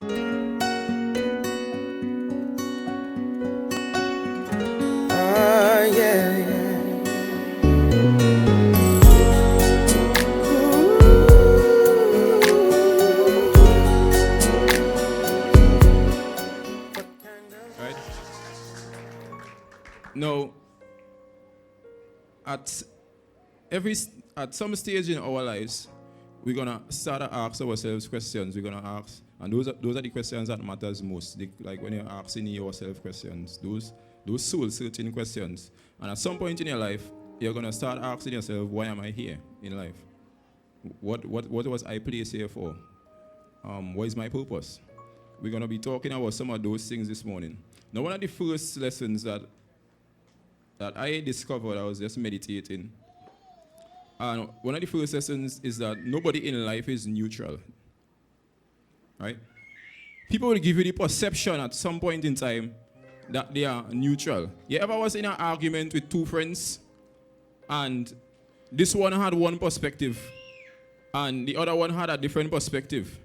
Yeah, yeah. Right? Now, at at some stage in our lives, we're gonna start to ask ourselves questions. We're gonna ask, and those are the questions that matters most. Like when you're asking yourself questions, those soul searching questions. And at some point in your life, you're gonna start asking yourself, why am I here in life? What was I placed here for? What is my purpose? We're gonna be talking about some of those things this morning. Now, one of the first lessons that I discovered, I was just meditating. And one of the first lessons is that nobody in life is neutral. Right? People will give you the perception at some point in time that they are neutral. You ever was in an argument with two friends and this one had one perspective and the other one had a different perspective?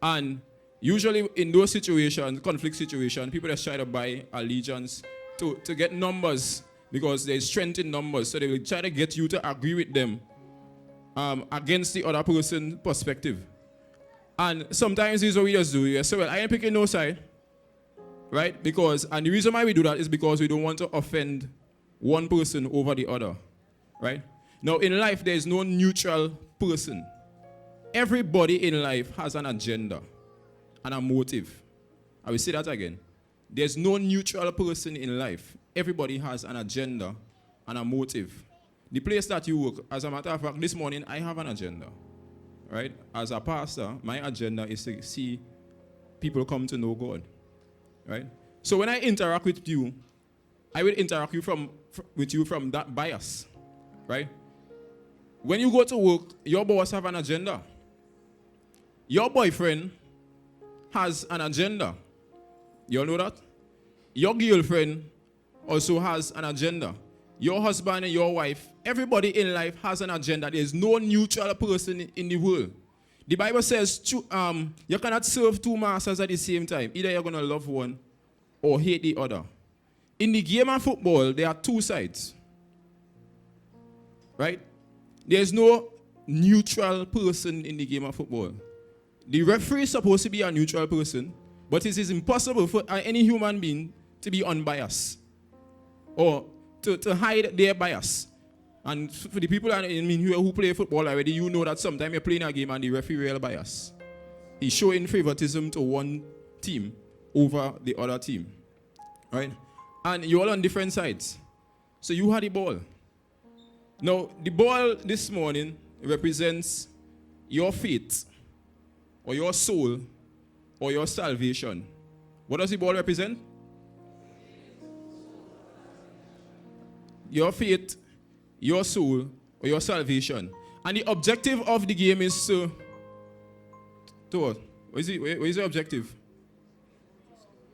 And usually in those situations, conflict situations, people just try to buy allegiance to get numbers because there's strength in numbers. So they will try to get you to agree with them against the other person's perspective. And sometimes this is what we just do. We say, well, I ain't picking no side. Right? And the reason why we do that is because we don't want to offend one person over the other. Right? Now, in life, there is no neutral person. Everybody in life has an agenda and a motive. I will say that again. There's no neutral person in life. Everybody has an agenda and a motive. The place that you work, as a matter of fact, this morning I have an agenda. Right? As a pastor, my agenda is to see people come to know God. Right? So when I interact with you, I will interact with you from that bias. Right? When you go to work, your boss have an agenda. Your boyfriend has an agenda. You all know that? Your girlfriend also has an agenda. Your husband and your wife, everybody in life has an agenda. There is no neutral person in the world. The Bible says you cannot serve two masters at the same time. Either you're going to love one or hate the other. In the game of football, there are two sides. Right? There's no neutral person in the game of football. The referee is supposed to be a neutral person, but it is impossible for any human being to be unbiased or to hide their bias. And for the people who play football already, you know that sometimes you're playing a game and the referee real bias. He's showing favoritism to one team over the other team. Right? And you're all on different sides. So you had the ball. Now, the ball this morning represents your faith or your soul or your salvation. What does the ball represent? Your faith, your soul, or your salvation. And the objective of the game is to what? What is the objective?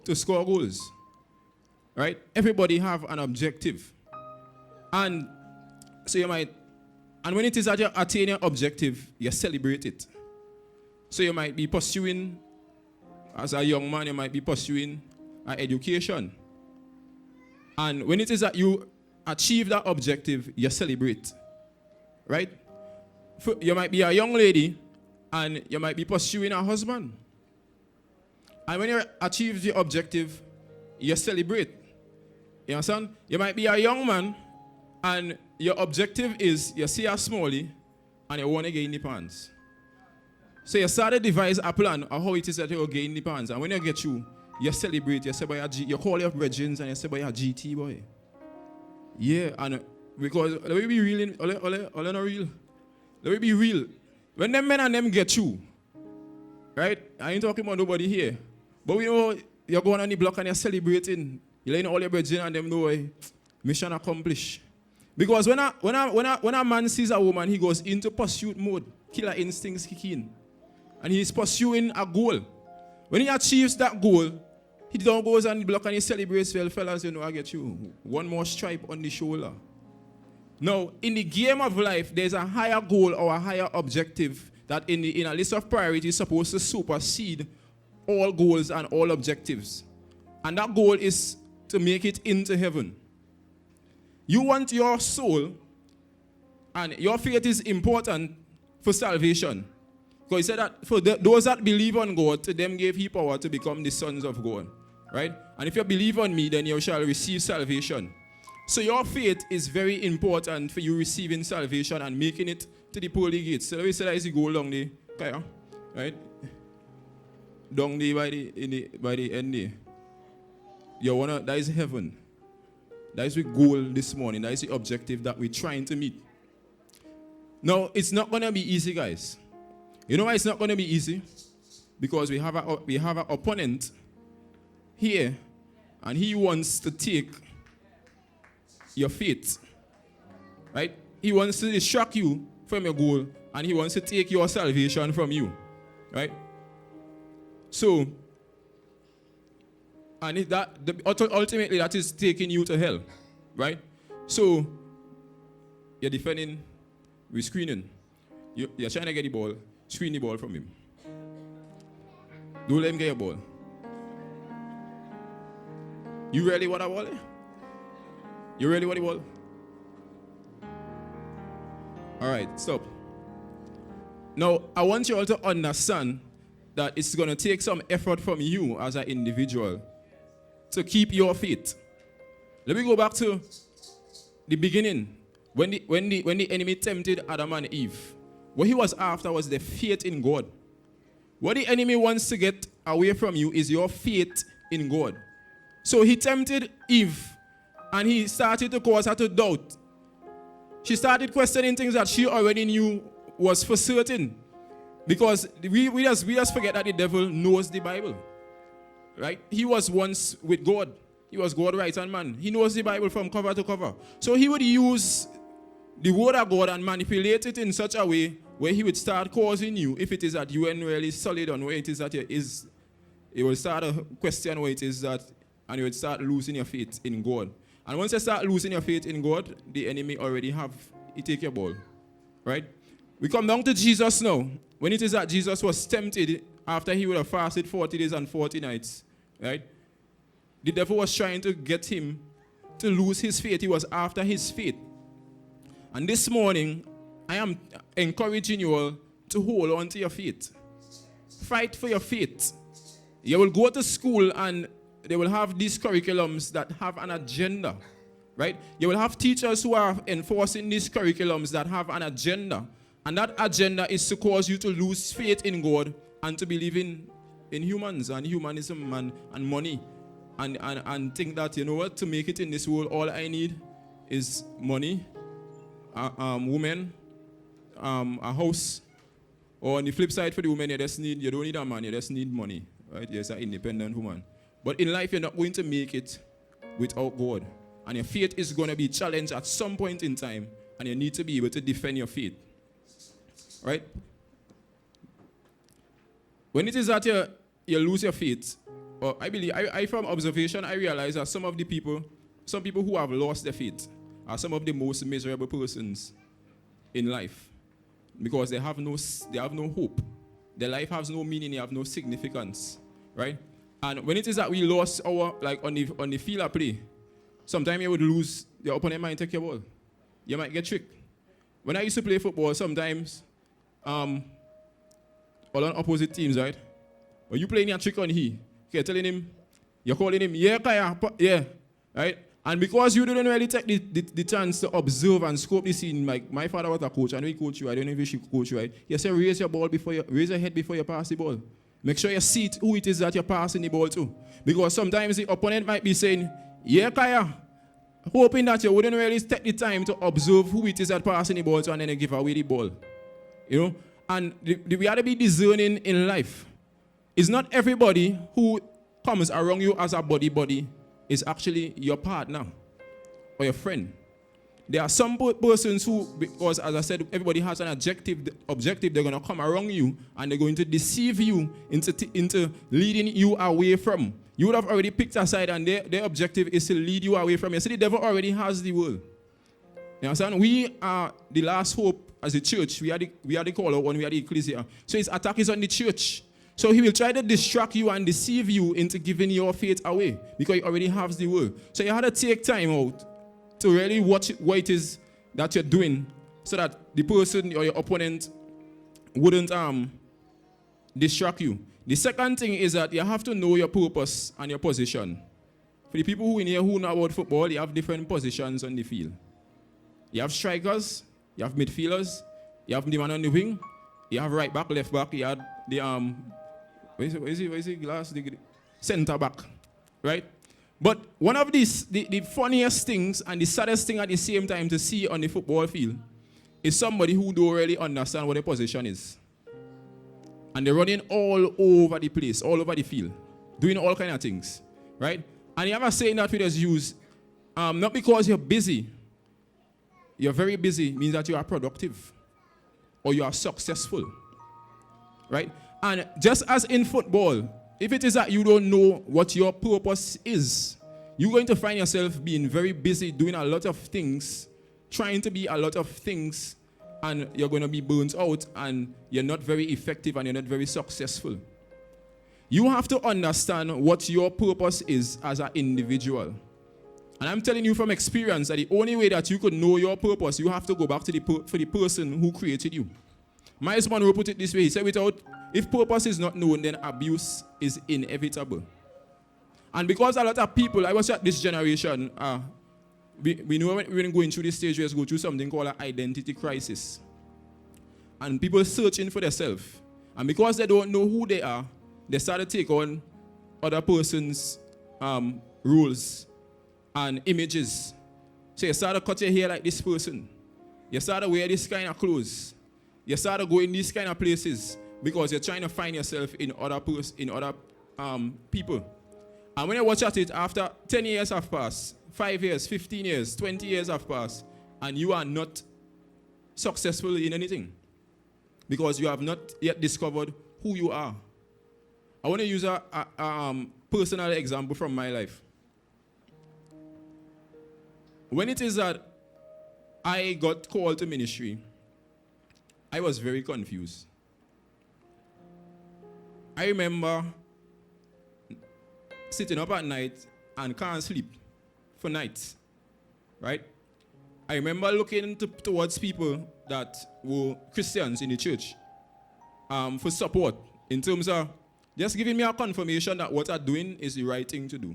To score goals. Right? Everybody have an objective. And so and when it is that you attain your objective, you celebrate it. So you might be pursuing, as a young man, you might be pursuing an education. And when it is that you achieve that objective, you celebrate. Right? You might be a young lady and you might be pursuing a husband. And when you achieve the objective, you celebrate. You understand? You might be a young man and your objective is you see a smallie and you want to gain the pants. So you start to devise a plan of how it is that you will gain the pants. And when you get through, you celebrate. You say, you call your brethren and you say, boy, a GT boy. Yeah, and because let me be real, all not real. Let me be real. When them men and them get you, right? I ain't talking about nobody here. But we know you're going on the block and you're celebrating. You're letting all your brethren and them know mission accomplished. Because when a man sees a woman, he goes into pursuit mode. Killer instincts kick in. And he's pursuing a goal. When he achieves that goal, he don't goes on the block and he celebrates, well, fellas, you know, I get you. One more stripe on the shoulder. Now, in the game of life, there's a higher goal or a higher objective that in a list of priorities is supposed to supersede all goals and all objectives. And that goal is to make it into heaven. You want your soul, and your faith is important for salvation. Because he said that for those that believe on God, to them gave he power to become the sons of God. Right? And if you believe on me, then you shall receive salvation. So your faith is very important for you receiving salvation and making it to the pearly gates. So we say that as you go along the, right? Down there by the end there. That is heaven. That is the goal this morning. That is the objective that we're trying to meet. Now, it's not going to be easy, guys. You know why it's not going to be easy? Because we have an opponent here, and he wants to take your faith. Right? He wants to distract you from your goal, and he wants to take your salvation from you. Right? So, and ultimately that is taking you to hell. Right? So, you're defending with screening. You're trying to get the ball, screen the ball from him. Don't let him get your ball. You really want a ball? You really want the ball? Alright, stop. Now, I want you all to understand that it's going to take some effort from you as an individual to keep your faith. Let me go back to the beginning. When the enemy tempted Adam and Eve, what he was after was the faith in God. What the enemy wants to get away from you is your faith in God. So he tempted Eve, and he started to cause her to doubt. She started questioning things that she already knew was for certain. Because we just forget that the devil knows the Bible. Right? He was once with God. He was God's right hand man. He knows the Bible from cover to cover. So he would use the word of God and manipulate it in such a way where he would start causing you, if it is that you ain't really solid on where it is that you is, it will start to question where it is that, and you would start losing your faith in God. And once you start losing your faith in God, the enemy already he take your ball. Right? We come down to Jesus now. When it is that Jesus was tempted after he would have fasted 40 days and 40 nights, right? The devil was trying to get him to lose his faith. He was after his faith. And this morning, I am encouraging you all to hold on to your faith. Fight for your faith. You will go to school and they will have these curriculums that have an agenda, right? You will have teachers who are enforcing these curriculums that have an agenda. And that agenda is to cause you to lose faith in God and to believe in humans and humanism and money. And think that, you know what, to make it in this world, all I need is money, women, a house. Or on the flip side for the women, you don't need a man, you just need money. Right? You're an independent woman. But in life, you're not going to make it without God. And your faith is going to be challenged at some point in time. And you need to be able to defend your faith. Right? When it is that you lose your faith, or I believe, from observation, I realize that some people who have lost their faith are some of the most miserable persons in life. Because they have no hope. Their life has no meaning, they have no significance. Right? And when it is that we lost our, like on the field of play, sometimes you would lose, the opponent might take your ball. You might get tricked. When I used to play football, sometimes, all on opposite teams, right? When you playing a trick on you're telling him, you're calling him, yeah, Kaya, yeah, right? And because you didn't really take the chance to observe and scope the scene, like my father was a coach, I know he coached you, I don't know if he should coach you, right? He said, raise your head before you pass the ball. Make sure you see who it is that you're passing the ball to. Because sometimes the opponent might be saying, yeah, Kaya, hoping that you wouldn't really take the time to observe who it is that passing the ball to and then you give away the ball. You know? And we have to be discerning in life. It's not everybody who comes around you as a buddy is actually your partner or your friend. There are some persons who, because as I said, everybody has an objective, they're going to come around you and they're going to deceive you into leading you away from. You would have already picked a side and their objective is to lead you away from you. See, the devil already has the world. You understand? We are the last hope as a church. We are the call out one, we are the ecclesia. So his attack is on the church. So he will try to distract you and deceive you into giving your faith away because he already has the word. So you had to take time out to really watch what it is that you're doing so that the person or your opponent wouldn't distract you. The second thing is that you have to know your purpose and your position. For the people who in here who know about football, you have different positions on the field. You have strikers, you have midfielders, you have the man on the wing, you have right back, left back, you have the where is it glass? The center back, right? But one of these, the funniest things and the saddest thing at the same time to see on the football field is somebody who don't really understand what their position is. And they're running all over the place, all over the field, doing all kind of things, right? And you have a saying that we just use, not because you're busy, you're very busy means that you are productive or you are successful, right? And just as in football, if it is that you don't know what your purpose is, you're going to find yourself being very busy doing a lot of things, trying to be a lot of things, and you're going to be burnt out and you're not very effective and you're not very successful. You have to understand what your purpose is as an individual. And I'm telling you from experience that the only way that you could know your purpose, you have to go back to the person who created you. Miles Monroe put it this way. He said, if purpose is not known, then abuse is inevitable. And because a lot of people, I was at this generation, we know when going through this stage, we go through something called an identity crisis. And people searching for themselves. And because they don't know who they are, they start to take on other person's rules and images. So you start to cut your hair like this person. You start to wear this kind of clothes. You start to go in these kind of places because you're trying to find yourself in other people. And when you watch at it, after 10 years have passed, 5 years, 15 years, 20 years have passed, and you are not successful in anything because you have not yet discovered who you are. I want to use a personal example from my life. When it is that I got called to ministry, I was very confused. I remember sitting up at night and can't sleep for nights, right? I remember looking towards people that were Christians in the church for support in terms of just giving me a confirmation that what I'm doing is the right thing to do.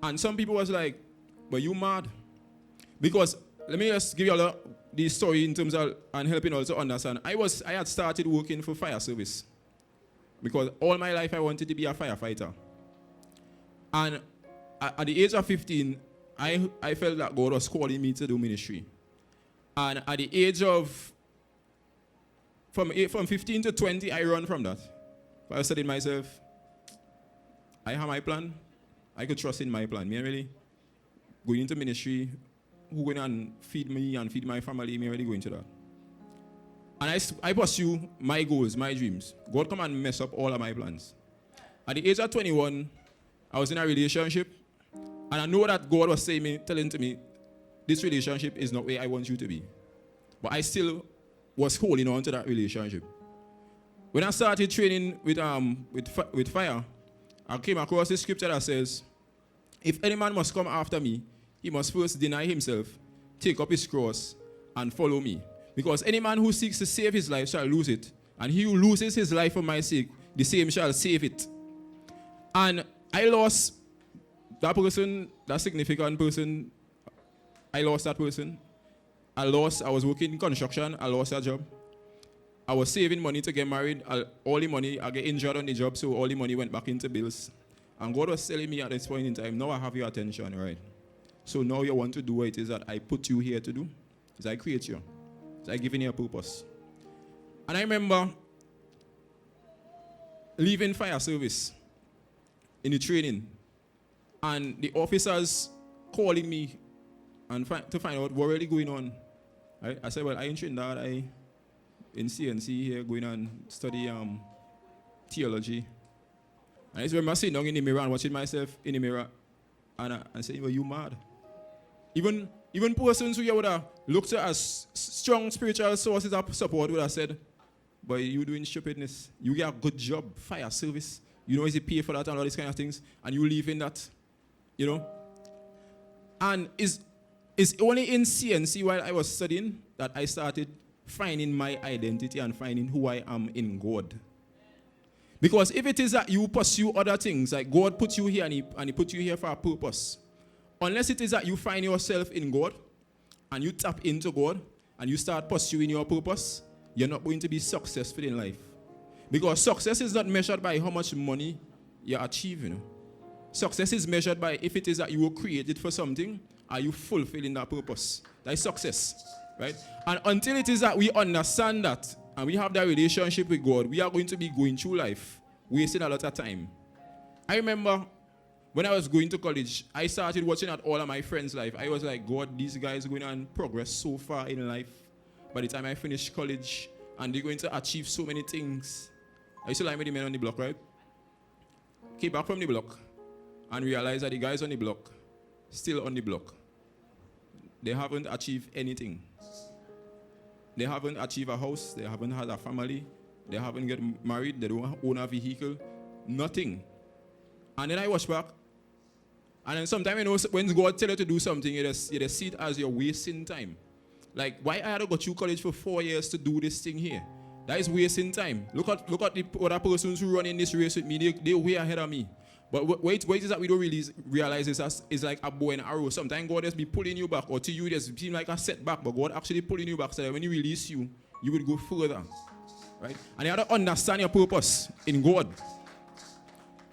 And some people was like, but you mad? Because let me just give you all the story in terms of and helping also understand. I had started working for fire service because all my life I wanted to be a firefighter. And at the age of 15, I felt that God was calling me to do ministry. And at the age of, from 15 to 20, I run from that. But I said to myself, I have my plan. I could trust in my plan. Me really going into ministry, who going and feed me and feed my family, me really going to that. And I pursue my goals, my dreams. God come and mess up all of my plans. At the age of 21, I was in a relationship, and I know that God was telling to me, this relationship is not where I want you to be. But I still was holding on to that relationship. When I started training with fire, I came across this scripture that says, if any man must come after me, he must first deny himself, take up his cross, and follow me. Because any man who seeks to save his life shall lose it, and he who loses his life for my sake, the same shall save it. And I lost that person, that significant person. I lost that person. I was working in construction, I lost that job. I was saving money to get married. All the money, I get injured on the job, so all the money went back into bills. And God was telling me at this point in time, now I have your attention, right? So now you want to do what it is that I put you here to do. Is I create you. Is I giving you a purpose. And I remember leaving fire service in the training. And the officers calling me and to find out what really going on. I said, well, I ain't trained that. I in CNC here going and study theology. And I just remember sitting down in the mirror and watching myself in the mirror and saying, well, you mad. Even persons who would have looked at as strong spiritual sources of support would have said, but you doing stupidness. You get a good job, fire service. You know, is it pay for that and all these kind of things, and you live in that, you know. And it's only in CNC while I was studying that I started finding my identity and finding who I am in God. Because if it is that you pursue other things, like God put you here and he put you here for a purpose, unless it is that you find yourself in God and you tap into God and you start pursuing your purpose, you're not going to be successful in life. Because success is not measured by how much money you achieve, you know. Success is measured by if it is that you were created for something, are you fulfilling that purpose? That is success, right? And until it is that we understand that and we have that relationship with God, we are going to be going through life wasting a lot of time. I remember when I was going to college, I started watching at all of my friends' life. I was like, God, these guys are going to progress so far in life. By the time I finish college, and they're going to achieve so many things. I used to like with the men on the block, right? Came back from the block and realized that the guys on the block, still on the block, they haven't achieved anything. They haven't achieved a house, they haven't had a family, they haven't get married, they don't own a vehicle, nothing. And then I watch back, and then sometimes, you know, when God tells you to do something, you just see it as you're wasting time. Like, why I had to go to college for 4 years to do this thing here? That is wasting time. Look at the other persons who run in this race with me, they're way ahead of me. But wait is that we don't really realize this as is like a bow and arrow. Sometimes God just be pulling you back, or to you it just seems like a setback, but God actually pulling you back so that when He release you, you will go further. Right? And you have to understand your purpose in God.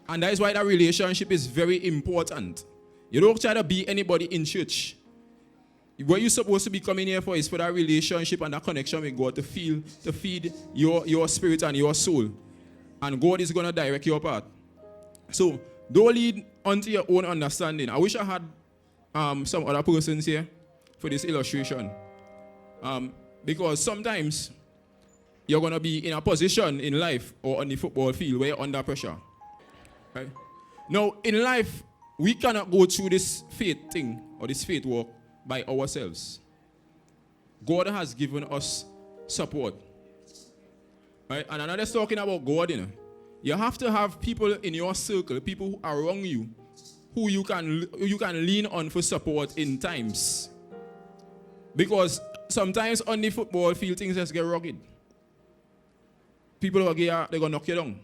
And that is why that relationship is very important. You don't try to be anybody in church. What you're supposed to be coming here for is for that relationship and that connection with God to feed your spirit and your soul. And God is going to direct your path. So, don't lead onto your own understanding. I wish I had some other persons here for this illustration. Because sometimes you're going to be in a position in life or on the football field where you're under pressure. Right? Now, in life, we cannot go through this faith thing or this faith walk by ourselves. God has given us support. Right? And I'm not just talking about God, you know. You have to have people in your circle, people who are around you, who you can lean on for support in times. Because sometimes on the football field, things just get rugged. People they're going to knock you down.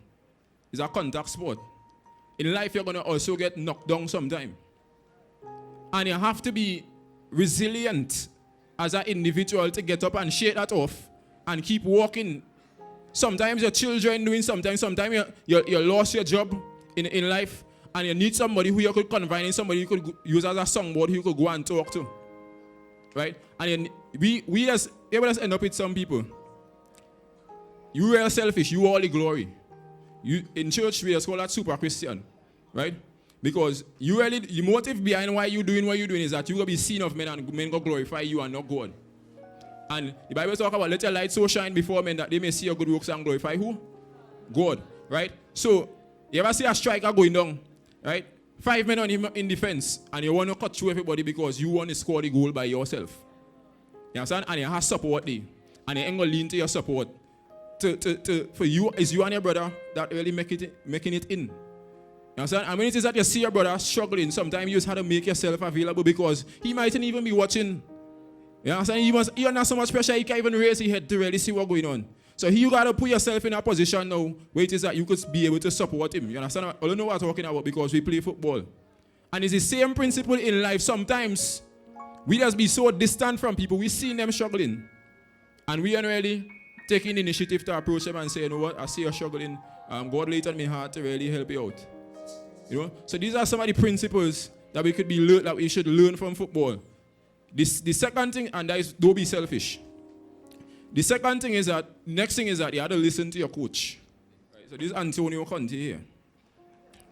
It's a contact sport. In life, you're going to also get knocked down sometime. And you have to be resilient as an individual to get up and shake that off and keep walking. Sometimes your children doing something. Sometimes you lost your job in life and you need somebody who you could confide in, somebody you could use as a songboard who you could go and talk to. Right? And we just end up with some people. You real selfish, you all the glory. You in church we just call that super Christian. Right? Because the motive behind why you're doing what you're doing is that you're going to be seen of men and men going to glorify you and not God. And the Bible talks about let your light so shine before men that they may see your good works and glorify who? God. Right? So, you ever see a striker going down? Right? 5 men on him in defense and you want to cut through everybody because you want to score the goal by yourself. You understand? And you have support there. And you ain't going to lean to your support. For you, it's you and your brother that really making it in. You understand? And when it is that you see your brother struggling, sometimes you just have to make yourself available because he mightn't even be watching. You understand? He under so much pressure, he can't even raise his head to really see what's going on. So you got to put yourself in a position now where it is that you could be able to support him. You understand? I don't know what I'm talking about because we play football. And it's the same principle in life. Sometimes we just be so distant from people. We see them struggling. And we are really taking the initiative to approach them and say, you know what, I see you're struggling. God laid on my heart to really help you out. You know? So these are some of the principles that we should learn from football. The second thing, and that is don't be selfish. The second thing is that, next thing is that you have to listen to your coach. Right? So this is Antonio Conte here.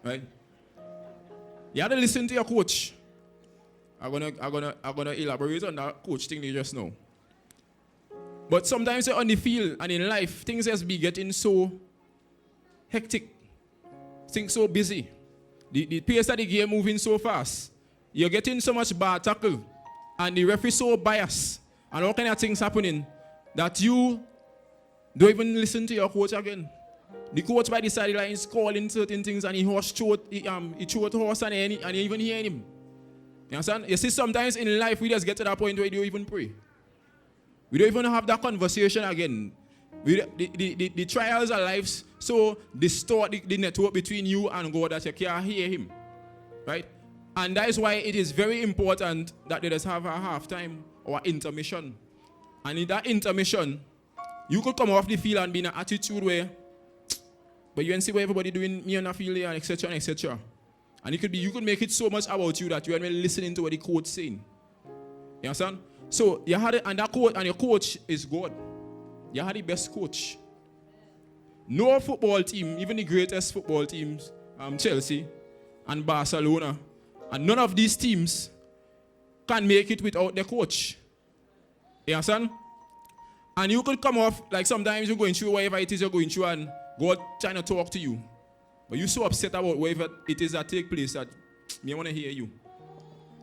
Right? You have to listen to your coach. I'm gonna elaborate on that coach thing just now. But sometimes on the field and in life, things just be getting so hectic. Things so busy. The pace of the game moving so fast. You're getting so much bad tackle. And the referee so biased. And all kind of things happening that you Don't even listen to your coach again. The coach by the sideline is calling certain things and he throw it horse and you even hear him. You understand? You see, sometimes in life we just get to that point where we don't even pray. We don't even have that conversation again. The trials of life so distort the network between you and God that you can't hear him. Right? And that is why it is very important that they just have a halftime or intermission. And in that intermission, you could come off the field and be in an attitude where, but you can see what everybody doing, me on the field and etc. and etc. And you could make it so much about you that you aren't really listening to what the coach is saying. You understand? So you had it, and that coach, and your coach is God. You had the best coach. No football team, even the greatest football teams, Chelsea and Barcelona, and none of these teams can make it without their coach. You understand? And you could come off, like sometimes you're going through whatever it is you're going through and God trying to talk to you. But you're so upset about whatever it is that take place that me want to hear you.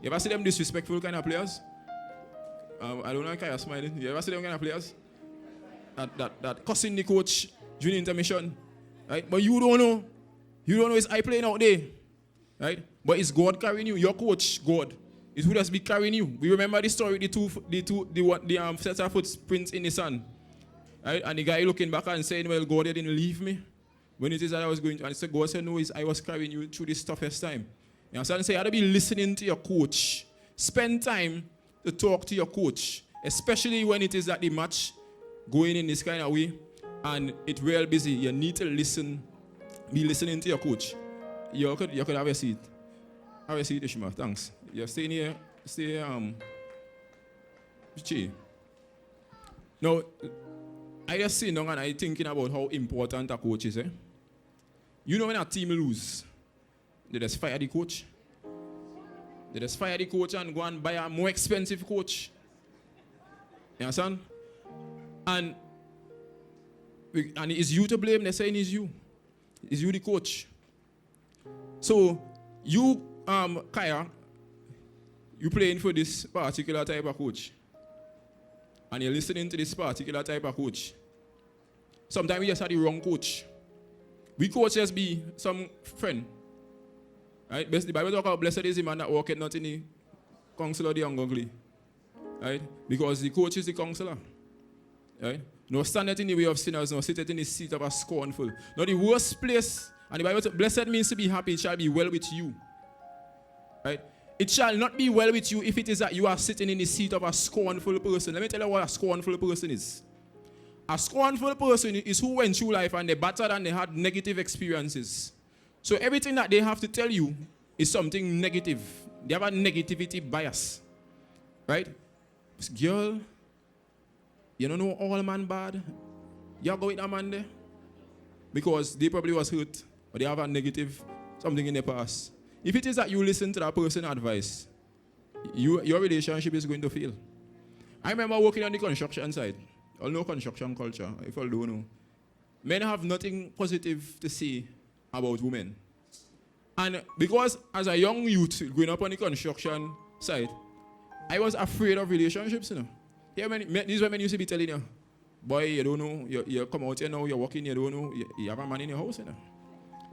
You ever see them disrespectful kind of players? I don't know if you're smiling. You ever see them kind of players? That cussing the coach during intermission. Right? But you don't know. You don't know it's I playing out there. Right? But it's God carrying you. Your coach, God, is who does be carrying you. We remember the story, the set of footprints in the sand. Right? And the guy looking back and saying, well, God didn't leave me when it is that I was going to. And so God said, no, I was carrying you through this toughest time. You understand? So you have to be listening to your coach. Spend time to talk to your coach, especially when it is that the match going in this kind of way and it's real busy. You need to listen, be listening to your coach. You could have a seat. Have a seat, Ishmael. Thanks. You're staying here. Stay, Chi. Now, I just sitting down and I thinking about how important a coach is. You know when a team lose, they just fire the coach. They just fire the coach and go and buy a more expensive coach. You understand? And it's you to blame. They're saying it's you. It's you the coach. So, you, Kaya, you playing for this particular type of coach. And you're listening to this particular type of coach. Sometimes we just have the wrong coach. We coach just be some friend. Right? The Bible talks about blessed is the man that walketh not in the counsel of the ungodly. Right? Because the coach is the counselor. Right? No standeth in the way of sinners, nor sitteth in the seat of a scornful. Now the worst place, and the Bible says, blessed means to be happy, it shall be well with you. Right? It shall not be well with you if it is that you are sitting in the seat of a scornful person. Let me tell you what a scornful person is. A scornful person is who went through life and they battered and they had negative experiences. So everything that they have to tell you is something negative. They have a negativity bias. Right? Girl, you don't know all man bad. You go with that man there. Because they probably was hurt. Or they have a negative something in their past. If it is that you listen to that person's advice, your relationship is going to fail. I remember working on the construction side. I know construction culture, if I don't know. Men have nothing positive to say about women. And because as a young youth growing up on the construction side, I was afraid of relationships, you know. These women used to be telling you, boy, you don't know, you come out here now, you're walking, you don't know, you have a man in your house, you know.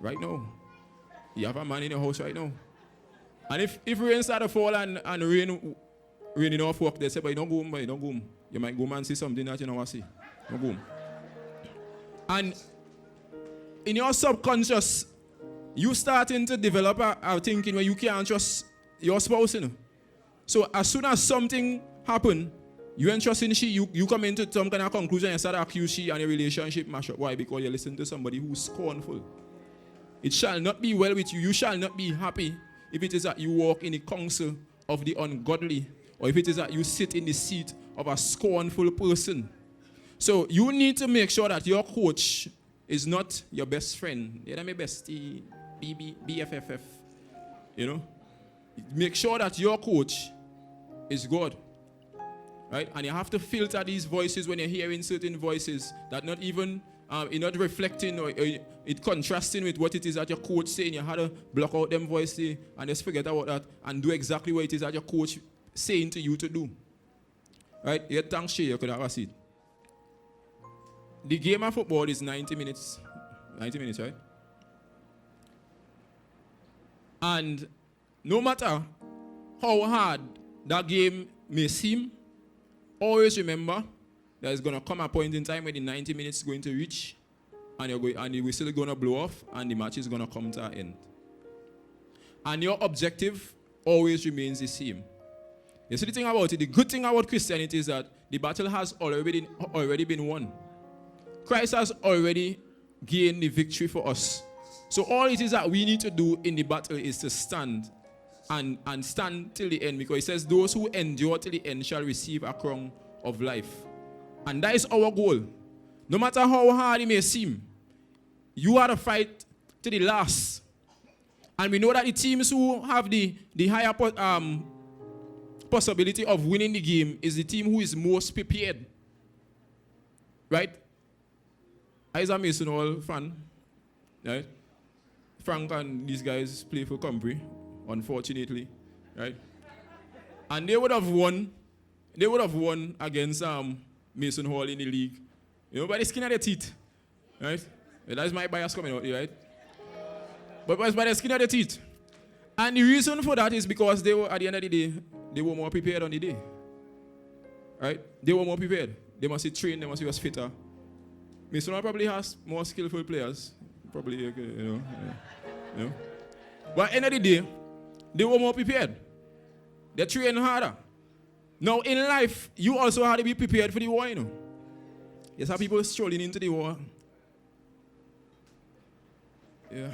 Right now. You have a man in your house right now. And if rain start to fall and rain enough work, they say, but you don't go home, you don't go home. You might go and see something that you don't want to see. Don't go home. And in your subconscious, you starting to develop a thinking where you can't trust your spouse, you know. So as soon as something happen, you ain't trusting she, you come into some kind of conclusion and start to accuse she and your relationship mash up. Why? Because you listen to somebody who's scornful. It shall not be well with you. You shall not be happy if it is that you walk in the counsel of the ungodly, or if it is that you sit in the seat of a scornful person. So you need to make sure that your coach is not your best friend. You know, my bestie, BFFF. You know? Make sure that your coach is God. Right? And you have to filter these voices when you're hearing certain voices that not even you're not reflecting or it contrasting with what it is that your coach saying. You have to block out them voices and just forget about that and do exactly what it is that your coach saying to you to do. Right? Yeah, thanks, Shay. You could have a seat. the game of football is 90 minutes. 90 minutes, right? And no matter how hard that game may seem, always remember there's going to come a point in time where the 90 minutes is going to reach and the whistle is going to blow off and the match is going to come to an end. And your objective always remains the same. You see the thing about it, the good thing about Christianity is that the battle has already been won. Christ has already gained the victory for us. So all it is that we need to do in the battle is to stand and stand till the end, because it says those who endure till the end shall receive a crown of life. And that is our goal. No matter how hard it may seem, you are to fight to the last. And we know that the teams who have the higher possibility of winning the game is the team who is most prepared. Right? I am a Mason Hall fan. Right? Frank and these guys play for Cumbria, unfortunately. Right? And they would have won against Mason Hall in the league. You know, by the skin of their teeth. Right? That's my bias coming out here, right? But it's by the skin of their teeth. And the reason for that is because they were, at the end of the day, they were more prepared on the day. Right? They were more prepared. They must be trained, they must be fitter. Mason Hall probably has more skillful players. Probably, you know. But at the end of the day, they were more prepared. They trained harder. Now, in life, you also have to be prepared for the war, you know. You have people strolling into the war. Yeah.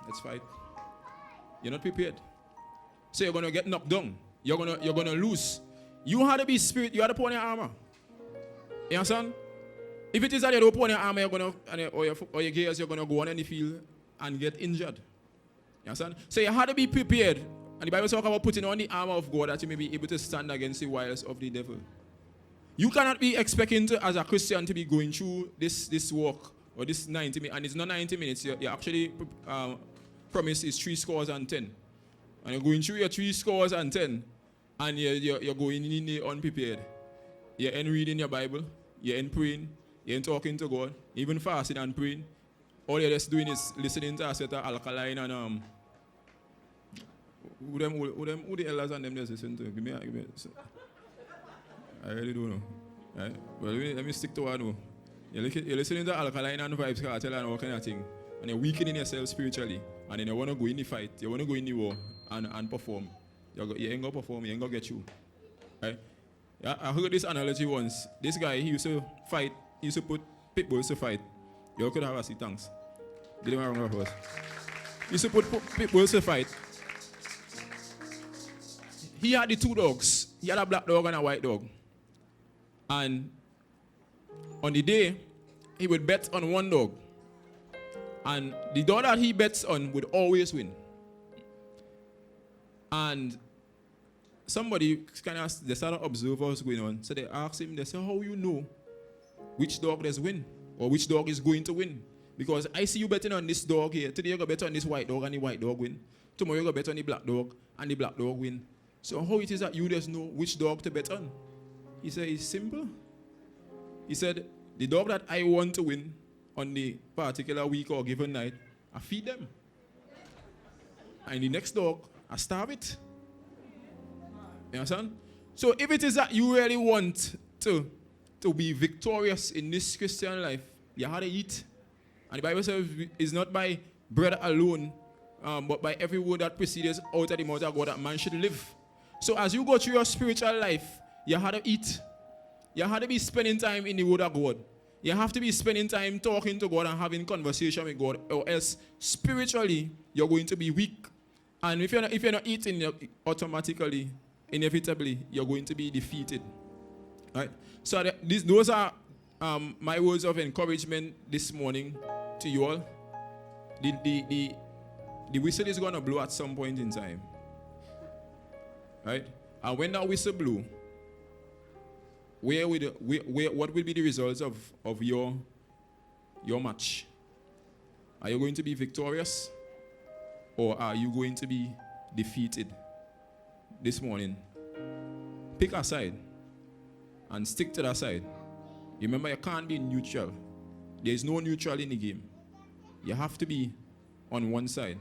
Let's fight. You're not prepared. So you're gonna get knocked down. You're gonna lose. You have to be spirit, you have to put on your armor. You understand? If it is that you don't put on your armor, or your gears, you're gonna go on in the field and get injured. You understand? So you have to be prepared. And the Bible talks about putting on the armor of God that you may be able to stand against the wiles of the devil. You cannot be expecting to, as a Christian, to be going through this walk or this 90 minutes, and it's not 90 minutes. You actually promise is 70. And you're going through your 70, and you're going in there unprepared. You ain't reading your Bible, you ain't praying, you ain't talking to God, even fasting and praying. All you're just doing is listening to a set of alkaline and who the elders and them just listen to? Give me I really don't know. Right? Well, let me stick to what I know. You're listening to alkaline and vibes cartel and all kind of thing. And you're weakening yourself spiritually. And then you want to go in the fight. You want to go in the war and perform. You ain't going to perform. You ain't going to get you. Right? Yeah, I heard this analogy once. This guy, he used to fight. He used to put pit bulls to fight. You could have a seat, thanks. Give him a round of applause. He used to put pit bulls to fight. He had the two dogs. He had a black dog and a white dog. And on the day, he would bet on one dog. And the dog that he bets on would always win. And somebody they started to observe what was going on. So they asked him, they said, how you know which dog does win? Or which dog is going to win? Because I see you betting on this dog here. Today you're going to bet on this white dog and the white dog win. Tomorrow you're going to bet on the black dog and the black dog win. So how it is that you just know which dog to bet on? He said, it's simple. He said, the dog that I want to win on the particular week or given night, I feed them. And the next dog, I starve it. You understand? So if it is that you really want to be victorious in this Christian life, you have to eat. And the Bible says it's not by bread alone, but by every word that proceeds out of the mouth of God that man should live. So as you go through your spiritual life, you have to eat. You have to be spending time in the word of God. You have to be spending time talking to God and having conversation with God, or else spiritually you're going to be weak. And if you're not eating, automatically, inevitably, you're going to be defeated. Right? So those are my words of encouragement this morning to you all. The whistle is going to blow at some point in time. Right? And when that whistle blows, what will be the results of your match? Are you going to be victorious? Or are you going to be defeated this morning? Pick a side and stick to that side. You remember, you can't be neutral. There is no neutral in the game. You have to be on one side.